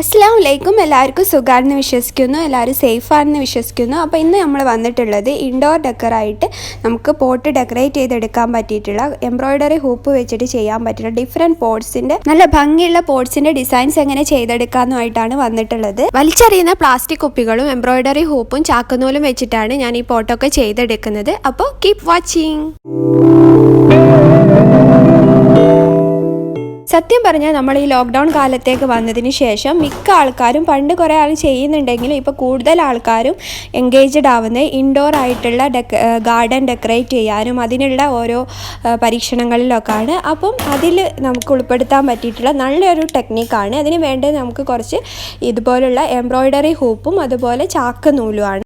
അസ്സലാമലൈക്കും. എല്ലാവർക്കും സുഖമാണെന്ന് വിശ്വസിക്കുന്നു, എല്ലാവരും സേഫാണെന്ന് വിശ്വസിക്കുന്നു. അപ്പോൾ ഇന്ന് നമ്മൾ വന്നിട്ടുള്ളത് ഇൻഡോർ ഡെക്കറായിട്ട് നമുക്ക് പോട്ട് ഡെക്കറേറ്റ് ചെയ്തെടുക്കാൻ പറ്റിയിട്ടുള്ള എംബ്രോയ്ഡറി ഹൂപ്പ് വെച്ചിട്ട് ചെയ്യാൻ പറ്റിയിട്ടുള്ള ഡിഫറെൻറ്റ് പോട്ട്സിൻ്റെ നല്ല ഭംഗിയുള്ള പോട്ട്സിൻ്റെ ഡിസൈൻസ് എങ്ങനെ ചെയ്തെടുക്കാമെന്നുമായിട്ടാണ് വന്നിട്ടുള്ളത്. വലിച്ചെറിയുന്ന പ്ലാസ്റ്റിക് കുപ്പികളും എംബ്രോയ്ഡറി ഹൂപ്പും ചാക്കുനൂലും വെച്ചിട്ടാണ് ഞാൻ ഈ പോട്ടൊക്കെ ചെയ്തെടുക്കുന്നത്. അപ്പോൾ കീപ് വാച്ചിങ്. സത്യം പറഞ്ഞാൽ നമ്മൾ ഈ ലോക്ക്ഡൗൺ കാലത്തേക്ക് വന്നതിന് ശേഷം മിക്ക ആൾക്കാരും പണ്ട് കുറേ ആൾ ചെയ്യുന്നുണ്ടെങ്കിലും ഇപ്പോൾ കൂടുതൽ ആൾക്കാരും എൻഗേജ്ഡ് ആവുന്നത് ഇൻഡോർ ആയിട്ടുള്ള ഗാർഡൻ ഡെക്കറേറ്റ് ചെയ്യാനും അതിനുള്ള ഓരോ പരീക്ഷണങ്ങളിലൊക്കെയാണ്. അപ്പം അതിൽ നമുക്ക് ഉൾപ്പെടുത്താൻ പറ്റിയിട്ടുള്ള നല്ലൊരു ടെക്നിക്കാണ്. അതിന് വേണ്ടത് നമുക്ക് കുറച്ച് ഇതുപോലുള്ള എംബ്രോയ്ഡറി ഹൂപ്പും അതുപോലെ ചാക്ക് നൂലുമാണ്.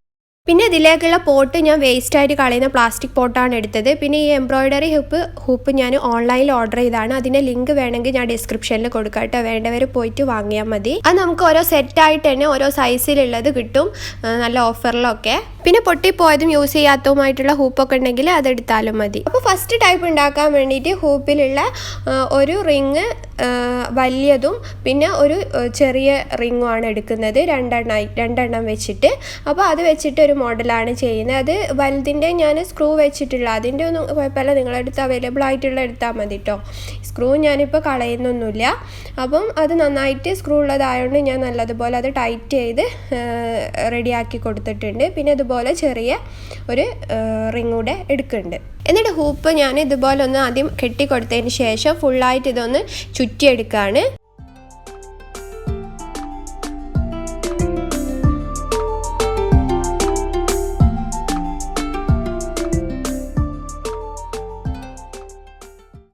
പിന്നെ ഇതിലേക്കുള്ള പോട്ട് ഞാൻ വേസ്റ്റായിട്ട് കളയുന്ന പ്ലാസ്റ്റിക് പോട്ടാണ് എടുത്തത്. പിന്നെ ഈ എംബ്രോയ്ഡറി ഹൂപ്പ് ഞാൻ ഓൺലൈനിൽ ഓർഡർ ചെയ്തതാണ്. അതിൻ്റെ ലിങ്ക് വേണമെങ്കിൽ ഞാൻ ഡിസ്ക്രിപ്ഷനിൽ കൊടുക്കാം കേട്ടോ, വേണ്ടവർ പോയിട്ട് വാങ്ങിയാൽ മതി. അത് നമുക്ക് ഓരോ സെറ്റായിട്ട് തന്നെ ഓരോ സൈസിലുള്ളത് കിട്ടും, നല്ല ഓഫറിലൊക്കെ. പിന്നെ പൊട്ടിപ്പോയതും യൂസ് ചെയ്യാത്തതുമായിട്ടുള്ള ഹൂപ്പൊക്കെ ഉണ്ടെങ്കിൽ അതെടുത്താലും മതി. അപ്പോൾ ഫസ്റ്റ് ടൈപ്പ് ഉണ്ടാക്കാൻ വേണ്ടിയിട്ട് ഹൂപ്പിലുള്ള ഒരു റിങ് വലിയതും പിന്നെ ഒരു ചെറിയ റിങ്ങുമാണ് എടുക്കുന്നത്, രണ്ടെണ്ണം വെച്ചിട്ട്. അപ്പോൾ അത് വെച്ചിട്ട് ഒരു മോഡലാണ് ചെയ്യുന്നത്. അത് വലുതിൻ്റെ ഞാൻ സ്ക്രൂ വെച്ചിട്ടുള്ള, അതിൻ്റെ ഒന്നും കുഴപ്പമില്ല, നിങ്ങളെടുത്ത് അവൈലബിൾ ആയിട്ടുള്ള എടുത്താൽ മതി കേട്ടോ. സ്ക്രൂ ഞാനിപ്പോൾ കളയുന്നൊന്നുമില്ല. അപ്പം അത് നന്നായിട്ട് സ്ക്രൂ ഉള്ളതായതുകൊണ്ട് ഞാൻ നല്ലതുപോലെ അത് ടൈറ്റ് ചെയ്ത് റെഡിയാക്കി കൊടുത്തിട്ടുണ്ട്. പിന്നെ ഇതുപോലെ ചെറിയ ഒരു റിങ് കൂടെ എടുക്കുന്നുണ്ട്. എന്നിട്ട് ഹൂപ്പ് ഞാൻ ഇതുപോലെ ഒന്ന് ആദ്യം കെട്ടിക്കൊടുത്തതിന് ശേഷം ഫുള്ളായിട്ട് ഇതൊന്ന് ചുറ്റിയെടുക്കുകയാണ്.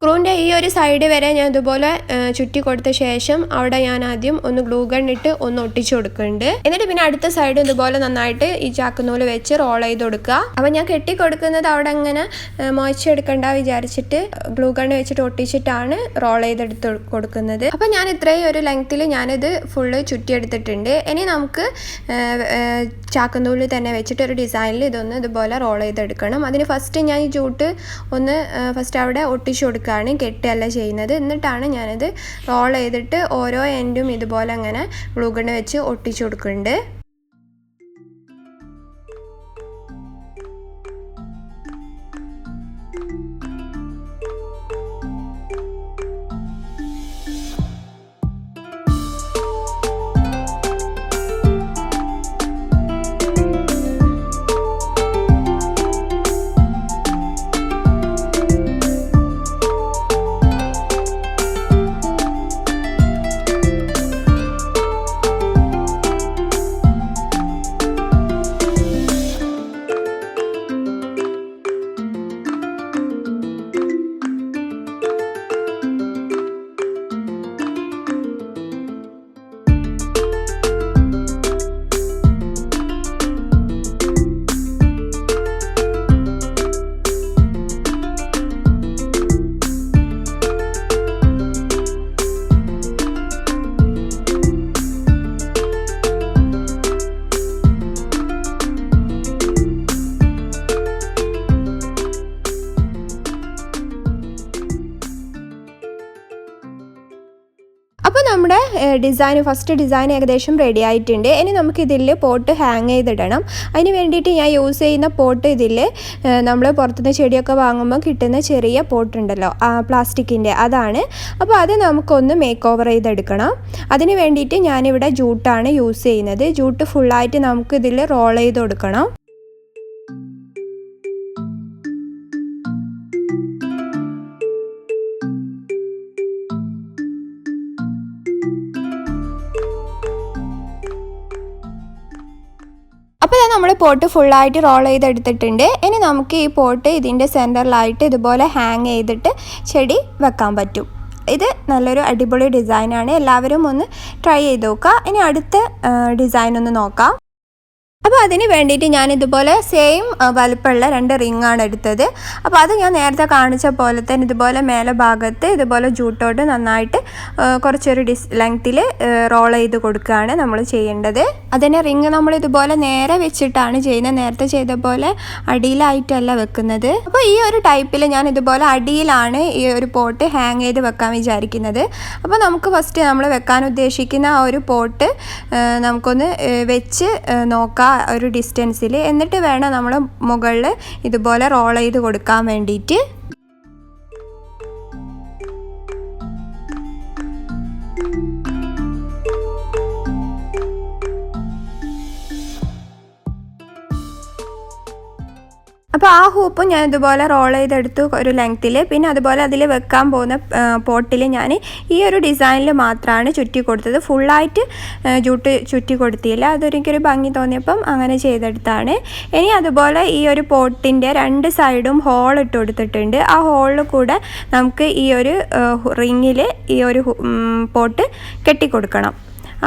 സ്ക്രൂവിൻ്റെ ഈ ഒരു സൈഡ് വരെ ഞാൻ ഇതുപോലെ ചുറ്റി കൊടുത്ത ശേഷം അവിടെ ഞാൻ ആദ്യം ഒന്ന് ഗ്ലൂ ഗൺ ഇട്ട് ഒന്ന് ഒട്ടിച്ചു കൊടുക്കുന്നുണ്ട്. എന്നിട്ട് പിന്നെ അടുത്ത സൈഡ് ഇതുപോലെ നന്നായിട്ട് ഈ ചാക്കുനൂല് വെച്ച് റോൾ ചെയ്ത് കൊടുക്കുക. അപ്പം ഞാൻ കെട്ടി കൊടുക്കുന്നത് അവിടെ അങ്ങനെ മോയിച്ചെടുക്കണ്ട വിചാരിച്ചിട്ട് ഗ്ലൂ ഗൺ വെച്ചിട്ട് ഒട്ടിച്ചിട്ടാണ് റോൾ ചെയ്തെടുത്ത് കൊടുക്കുന്നത്. അപ്പം ഞാൻ ഇത്രയും ഒരു ലെങ്ത്തിൽ ഞാനിത് ഫുള്ള് ചുറ്റിയെടുത്തിട്ടുണ്ട്. ഇനി നമുക്ക് ചാക്കുനൂല് തന്നെ വെച്ചിട്ട് ഒരു ഡിസൈനിൽ ഇതൊന്ന് ഇതുപോലെ റോൾ ചെയ്തെടുക്കണം. അതിന് ഫസ്റ്റ് ഞാൻ ഈ ജൂട്ട് ഒന്ന് ഫസ്റ്റ് അവിടെ ഒട്ടിച്ചു കൊടുക്കുക, കെട്ടല്ല ചെയ്യുന്നത്. എന്നിട്ടാണ് ഞാനിത് റോൾ ചെയ്തിട്ട് ഓരോ എൻഡും ഇതുപോലെ അങ്ങനെ ഗ്ലൂ ഗൺ വെച്ച് ഒട്ടിച്ചു കൊടുക്കുന്നുണ്ട്. അപ്പോൾ നമ്മുടെ ഫസ്റ്റ് ഡിസൈൻ ഏകദേശം റെഡി ആയിട്ടുണ്ട്. ഇനി നമുക്കിതിൽ പോട്ട് ഹാങ് ചെയ്തിടണം. അതിന് വേണ്ടിയിട്ട് ഞാൻ യൂസ് ചെയ്യുന്ന പോട്ട് ഇതിൽ നമ്മൾ പുറത്തുനിന്ന് ചെടിയൊക്കെ വാങ്ങുമ്പോൾ കിട്ടുന്ന ചെറിയ പോട്ടുണ്ടല്ലോ, പ്ലാസ്റ്റിക്കിൻ്റെ, അതാണ്. അപ്പോൾ അത് നമുക്കൊന്ന് മേക്ക് ഓവർ ചെയ്തെടുക്കണം. അതിന് വേണ്ടിയിട്ട് ഞാനിവിടെ ജൂട്ടാണ് യൂസ് ചെയ്യുന്നത്. ജൂട്ട് ഫുള്ളായിട്ട് നമുക്കിതിൽ റോൾ ചെയ്ത് കൊടുക്കണം. അപ്പോൾ നമ്മൾ പോട്ട് ഫുള്ളായിട്ട് റോൾ ചെയ്തെടുത്തിട്ടുണ്ട്. ഇനി നമുക്ക് ഈ പോട്ട് ഇതിൻ്റെ സെൻറ്ററിലായിട്ട് ഇതുപോലെ ഹാങ് ചെയ്തിട്ട് ചെടി വെക്കാൻ പറ്റും. ഇത് നല്ലൊരു അടിപൊളി ഡിസൈനാണ്, എല്ലാവരും ഒന്ന് ട്രൈ ചെയ്ത് നോക്കുക. ഇനി അടുത്ത ഡിസൈൻ ഒന്ന് നോക്കാം. അപ്പോൾ അതിന് വേണ്ടിയിട്ട് ഞാൻ ഇതുപോലെ സെയിം വലുപ്പമുള്ള 2 റിങ്ങാണ് എടുത്തത്. അപ്പോൾ അത് ഞാൻ നേരത്തെ കാണിച്ച പോലെ തന്നെ ഇതുപോലെ മേലെ ഭാഗത്ത് ഇതുപോലെ ജൂട്ടോട്ട് നന്നായിട്ട് കുറച്ചൊരു ലെങ്ത്തിൽ റോൾ ചെയ്ത് കൊടുക്കുകയാണ് നമ്മൾ ചെയ്യേണ്ടത്. അതിനെ റിങ് നമ്മൾ ഇതുപോലെ നേരെ വെച്ചിട്ടാണ് ചെയ്യുന്നത്, നേരത്തെ ചെയ്ത പോലെ അടിയിലായിട്ടല്ല വെക്കുന്നത്. അപ്പോൾ ഈ ഒരു ടൈപ്പിൽ ഞാൻ ഇതുപോലെ അടിയിലാണ് ഈ ഒരു പോട്ട് ഹാങ് ചെയ്ത് വെക്കാൻ വിചാരിക്കുന്നത്. അപ്പോൾ നമുക്ക് ഫസ്റ്റ് നമ്മൾ വെക്കാൻ ഉദ്ദേശിക്കുന്ന ആ ഒരു പോട്ട് നമുക്കൊന്ന് വെച്ച് നോക്കാം ഒരു ഡിസ്റ്റൻസിൽ. എന്നിട്ട് വേണം നമ്മൾ മുകളിൽ ഇതുപോലെ റോൾ ചെയ്ത് കൊടുക്കാൻ വേണ്ടിയിട്ട്. അപ്പോൾ ആ ഹൂപ്പും ഞാൻ ഇതുപോലെ റോൾ ചെയ്തെടുത്തു ഒരു ലെങ്ത്തിൽ. പിന്നെ അതുപോലെ അതിൽ വെക്കാൻ പോകുന്ന പോട്ടിൽ ഞാൻ ഈ ഒരു ഡിസൈനിൽ മാത്രമാണ് ചുറ്റി കൊടുത്തത്, ഫുള്ളായിട്ട് ജൂട്ട് ചുറ്റി കൊടുത്തില്ല. അതൊരിക്കലും ഭംഗി തോന്നിയപ്പം അങ്ങനെ ചെയ്തെടുത്താണ്. ഇനി അതുപോലെ ഈ ഒരു പോട്ടിൻ്റെ 2 സൈഡും ഹോൾ ഇട്ട് കൊടുത്തിട്ടുണ്ട്. ആ ഹോളിൽ കൂടെ നമുക്ക് ഈ ഒരു റിങ്ങിൽ ഈ ഒരു പോട്ട് കെട്ടിക്കൊടുക്കണം.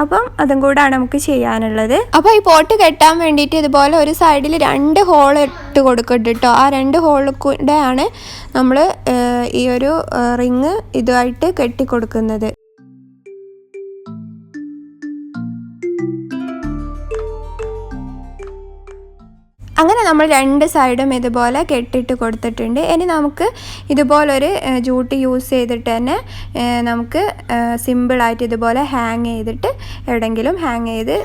അപ്പം അതും കൂടാണ് നമുക്ക് ചെയ്യാനുള്ളത്. അപ്പോൾ ഈ പോട്ട് കെട്ടാൻ വേണ്ടിയിട്ട് ഇതുപോലെ ഒരു സൈഡിൽ 2 ഹോൾ ഇട്ട് കൊടുക്കട്ടെ കേട്ടോ. ആ 2 ഹോളിൽ കൂടെയാണ് നമ്മൾ ഈ ഒരു റിങ് ഇതുമായിട്ട് കെട്ടിക്കൊടുക്കുന്നത്. അങ്ങനെ നമ്മൾ 2 സൈഡും ഇതുപോലെ കെട്ടിട്ട് കൊടുത്തിട്ടുണ്ട്. ഇനി നമുക്ക് ഇതുപോലൊരു ജൂട്ട് യൂസ് ചെയ്തിട്ട് തന്നെ നമുക്ക് സിമ്പിളായിട്ട് ഇതുപോലെ ഹാങ് ചെയ്തിട്ട് എവിടെയെങ്കിലും ഹാങ് ചെയ്ത്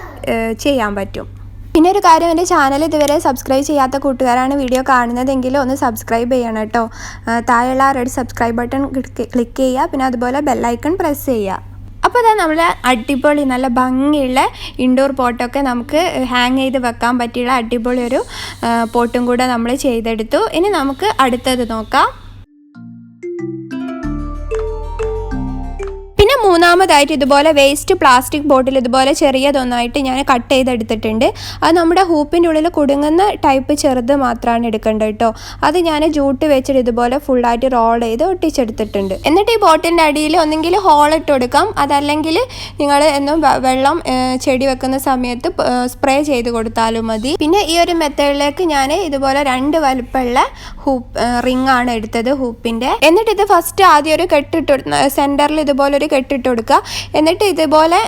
ചെയ്യാൻ പറ്റും. പിന്നെ ഒരു കാര്യം, എൻ്റെ ചാനൽ ഇതുവരെ സബ്സ്ക്രൈബ് ചെയ്യാത്ത കൂട്ടുകാരാണ് വീഡിയോ കാണുന്നതെങ്കിൽ ഒന്ന് സബ്സ്ക്രൈബ് ചെയ്യണം കേട്ടോ. താഴെയുള്ള റെഡ് സബ്സ്ക്രൈബ് ബട്ടൺ ക്ലിക്ക് ചെയ്യുക, പിന്നെ അതുപോലെ ബെല്ലൈക്കൺ പ്രസ് ചെയ്യുക. അപ്പോൾ അതാ നമ്മൾ അടിപൊളി നല്ല ഭംഗിയുള്ള ഇൻഡോർ പോട്ടൊക്കെ നമുക്ക് ഹാങ് ചെയ്ത് വെക്കാൻ പറ്റിയുള്ള അടിപൊളി ഒരു പോട്ടും കൂടെ നമ്മൾ ചെയ്തെടുത്തു. ഇനി നമുക്ക് അടുത്തത് നോക്കാം. പിന്നെ മൂന്നാമതായിട്ട് ഇതുപോലെ വേസ്റ്റ് പ്ലാസ്റ്റിക് ബോട്ടിൽ ഇതുപോലെ ചെറിയതൊന്നായിട്ട് ഞാൻ കട്ട് ചെയ്തെടുത്തിട്ടുണ്ട്. അത് നമ്മുടെ ഹൂപ്പിൻ്റെ ഉള്ളിൽ കുടുങ്ങുന്ന ടൈപ്പ് ചെറുത് മാത്രമാണ് എടുക്കേണ്ടത് കേട്ടോ. അത് ഞാൻ ജൂട്ട് വെച്ചിട്ട് ഇതുപോലെ ഫുള്ളായിട്ട് റോൾ ചെയ്ത് ഒട്ടിച്ചെടുത്തിട്ടുണ്ട്. എന്നിട്ട് ഈ ബോട്ടിൻ്റെ അടിയിൽ ഒന്നെങ്കിൽ ഹോൾ ഇട്ട് കൊടുക്കാം, അതല്ലെങ്കിൽ നിങ്ങൾ എന്നും വെള്ളം ചെടി വെക്കുന്ന സമയത്ത് സ്പ്രേ ചെയ്ത് കൊടുത്താലും മതി. പിന്നെ ഈ ഒരു മെത്തേഡിലേക്ക് ഞാൻ ഇതുപോലെ 2 വലുപ്പമുള്ള റിംഗ് ആണ് എടുത്തത് ഹൂപ്പിൻ്റെ. എന്നിട്ട് ഇത് ഫസ്റ്റ് ആദ്യം ഒരു കെട്ടിട്ട് സെൻറ്ററിൽ ഇതുപോലെ ഒരു കെട്ടിട്ട് കൊടുക്കുക. എന്നിട്ട് ഇതുപോലെ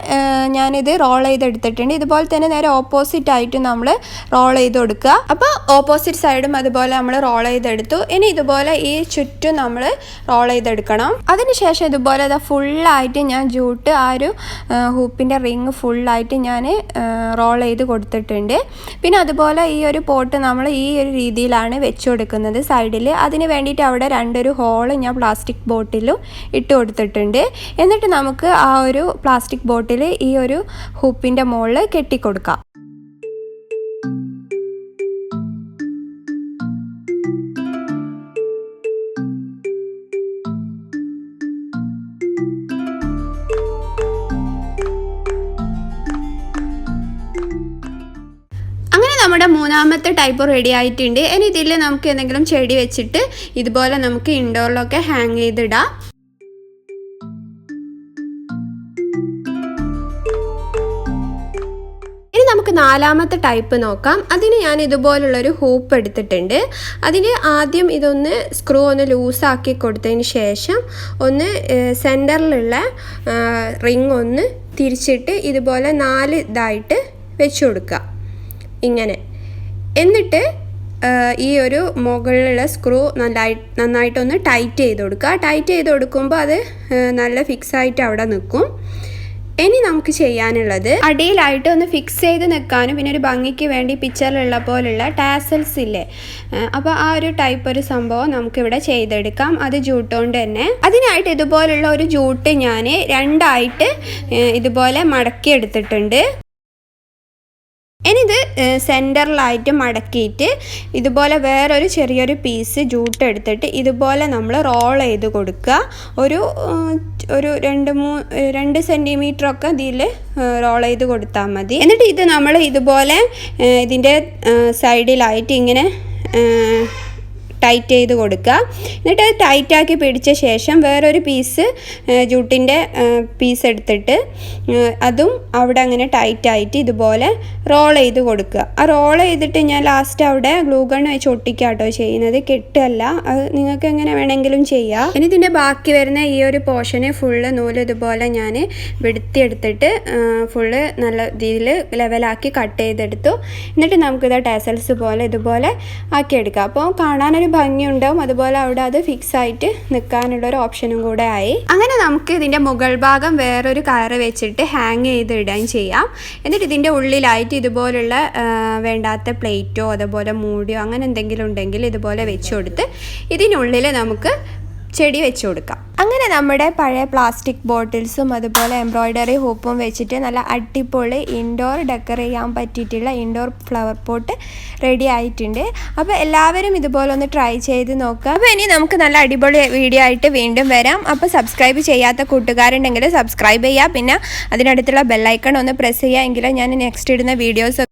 ഞാനിത് റോൾ ചെയ്തെടുത്തിട്ടുണ്ട്. ഇതുപോലെ തന്നെ നേരെ ഓപ്പോസിറ്റ് ആയിട്ട് നമ്മൾ റോൾ ചെയ്ത് കൊടുക്കുക. അപ്പോൾ ഓപ്പോസിറ്റ് സൈഡും അതുപോലെ നമ്മൾ റോൾ ചെയ്തെടുത്തു. ഇനി ഇതുപോലെ ഈ ചുറ്റും നമ്മൾ റോൾ ചെയ്തെടുക്കണം. അതിനുശേഷം ഇതുപോലെ അത് ഫുള്ളായിട്ട് ഞാൻ ജൂട്ട് ആ ഒരു ഹൂപ്പിൻ്റെ റിങ് ഫുള്ളായിട്ട് ഞാൻ റോൾ ചെയ്ത് കൊടുത്തിട്ടുണ്ട്. പിന്നെ അതുപോലെ ഈ ഒരു പോട്ട് നമ്മൾ ഈ ഒരു രീതിയിലാണ് വെച്ച് കൊടുക്കുന്നത് സൈഡിൽ. അതിന് വേണ്ടിയിട്ട് അവിടെ 2 ഹോൾ ഞാൻ പ്ലാസ്റ്റിക് ബോട്ടിലും ഇട്ട് കൊടുത്തിട്ടുണ്ട്. എന്നിട്ട് നമുക്ക് ആ ഒരു പ്ലാസ്റ്റിക് ബോട്ടിൽ ഈ ഒരു ഹൂപ്പിൻ്റെ മുകളിൽ കെട്ടിക്കൊടുക്കാം. അങ്ങനെ നമ്മുടെ മൂന്നാമത്തെ ടൈപ്പ് റെഡി ആയിട്ടുണ്ട്. ഇനി ഇതിൽ നമുക്ക് എന്തെങ്കിലും ചെടി വെച്ചിട്ട് ഇതുപോലെ നമുക്ക് ഇൻഡോറിലൊക്കെ ഹാങ് ചെയ്തിടാം. നമുക്ക് നാലാമത്തെ ടൈപ്പ് നോക്കാം. അതിന് ഞാൻ ഇതുപോലുള്ളൊരു ഹൂപ്പ് എടുത്തിട്ടുണ്ട്. അതിന് ആദ്യം ഇതൊന്ന് സ്ക്രൂ ഒന്ന് ലൂസാക്കി കൊടുത്തതിന് ശേഷം ഒന്ന് സെൻറ്ററിലുള്ള റിങ് ഒന്ന് തിരിച്ചിട്ട് ഇതുപോലെ 4 ഇതായിട്ട് വെച്ച് കൊടുക്കുക ഇങ്ങനെ. എന്നിട്ട് ഈ ഒരു മുകളിലുള്ള സ്ക്രൂ നന്നായിട്ടൊന്ന് ടൈറ്റ് ചെയ്ത് കൊടുക്കുക. ടൈറ്റ് ചെയ്ത് കൊടുക്കുമ്പോൾ അത് നല്ല ഫിക്സായിട്ട് അവിടെ നിൽക്കും. ഇനി നമുക്ക് ചെയ്യാനുള്ളത് അടിയിലായിട്ട് ഒന്ന് ഫിക്സ് ചെയ്ത് നിൽക്കാനും പിന്നെ ഒരു ഭംഗിക്ക് വേണ്ടി പിക്ചറിലുള്ള പോലുള്ള ടാസൽസ് ഇല്ലേ, അപ്പോൾ ആ ഒരു ടൈപ്പ് ഒരു സംഭവം നമുക്കിവിടെ ചെയ്തെടുക്കാം. അത് ജൂട്ടുകൊണ്ട് തന്നെ. അതിനായിട്ട് ഇതുപോലുള്ള ഒരു ജൂട്ട് ഞാൻ 2ആയിട്ട് ഇതുപോലെ മടക്കി എടുത്തിട്ടുണ്ട്. ഇനിയിത് സെൻറ്ററിലായിട്ട് മടക്കിയിട്ട് ഇതുപോലെ വേറൊരു ചെറിയൊരു പീസ് ജൂട്ട് എടുത്തിട്ട് ഇതുപോലെ നമ്മൾ റോൾ ചെയ്ത് കൊടുക്കുക. ഒരു 2 സെൻറ്റിമീറ്ററൊക്കെ ഇതിൽ റോൾ ചെയ്ത് കൊടുത്താൽ മതി. എന്നിട്ട് ഇത് നമ്മൾ ഇതുപോലെ ഇതിൻ്റെ സൈഡിലായിട്ട് ഇങ്ങനെ ടൈറ്റ് ചെയ്ത് കൊടുക്കുക. എന്നിട്ട് അത് ടൈറ്റാക്കി പിടിച്ച ശേഷം വേറൊരു പീസ് ജൂട്ടിൻ്റെ പീസ് എടുത്തിട്ട് അതും അവിടെ അങ്ങനെ ടൈറ്റായിട്ട് ഇതുപോലെ റോൾ ചെയ്ത് കൊടുക്കുക. ആ റോൾ ചെയ്തിട്ട് ഞാൻ ലാസ്റ്റ് അവിടെ ഗ്ലൂ ഗൺ വെച്ച് ഒട്ടിക്കാട്ടോ ചെയ്യുന്നത്, കെട്ടല്ല. അത് നിങ്ങൾക്ക് എങ്ങനെ വേണമെങ്കിലും ചെയ്യാം. ഇനി ഇതിൻ്റെ ബാക്കി വരുന്ന ഈ ഒരു പോർഷന് ഫുള്ള് നൂല് ഇതുപോലെ ഞാൻ വെടുത്തിയെടുത്തിട്ട് ഫുള്ള് നല്ല രീതിയിൽ ലെവലാക്കി കട്ട് ചെയ്തെടുത്തു. എന്നിട്ട് നമുക്കിത് ടാസൽസ് പോലെ ഇതുപോലെ ആക്കിയെടുക്കാം. അപ്പോൾ കാണാനൊരു ഭംഗിയുണ്ടാവും, അതുപോലെ അവിടെ അത് ഫിക്സ് ആയിട്ട് നിൽക്കാനുള്ളൊരു ഓപ്ഷനും കൂടെ ആയി. അങ്ങനെ നമുക്ക് ഇതിൻ്റെ മുകൾ ഭാഗം വേറൊരു കയറ് വെച്ചിട്ട് ഹാങ് ചെയ്ത് ഇടുകയും ചെയ്യാം. എന്നിട്ട് ഇതിൻ്റെ ഉള്ളിലായിട്ട് ഇതുപോലുള്ള വേണ്ടാത്ത പ്ലേറ്റോ അതുപോലെ മൂടിയോ അങ്ങനെ എന്തെങ്കിലും ഉണ്ടെങ്കിൽ ഇതുപോലെ വെച്ച് കൊടുത്ത് ഇതിനുള്ളിൽ നമുക്ക് ചെടി വെച്ച് കൊടുക്കാം. അങ്ങനെ നമ്മുടെ പഴയ പ്ലാസ്റ്റിക് ബോട്ടിൽസും അതുപോലെ എംബ്രോയ്ഡറി ഹൂപ്പും വെച്ചിട്ട് നല്ല അടിപൊളി ഇൻഡോർ ഡെക്കർ ചെയ്യാൻ പറ്റിയിട്ടുള്ള ഇൻഡോർ ഫ്ലവർ പോട്ട് റെഡി ആയിട്ടുണ്ട്. അപ്പോൾ എല്ലാവരും ഇതുപോലെ ഒന്ന് ട്രൈ ചെയ്ത് നോക്കുക. അപ്പോൾ ഇനി നമുക്ക് നല്ല അടിപൊളി വീഡിയോ ആയിട്ട് വീണ്ടും വരാം. അപ്പോൾ സബ്സ്ക്രൈബ് ചെയ്യാത്ത കൂട്ടുകാരുണ്ടെങ്കിൽ സബ്സ്ക്രൈബ് ചെയ്യുക, പിന്നെ അതിനടുത്തുള്ള ബെല്ലൈക്കൺ ഒന്ന് പ്രസ് ചെയ്യുക, എങ്കിലും ഞാൻ നെക്സ്റ്റ് ഇടുന്ന വീഡിയോസ്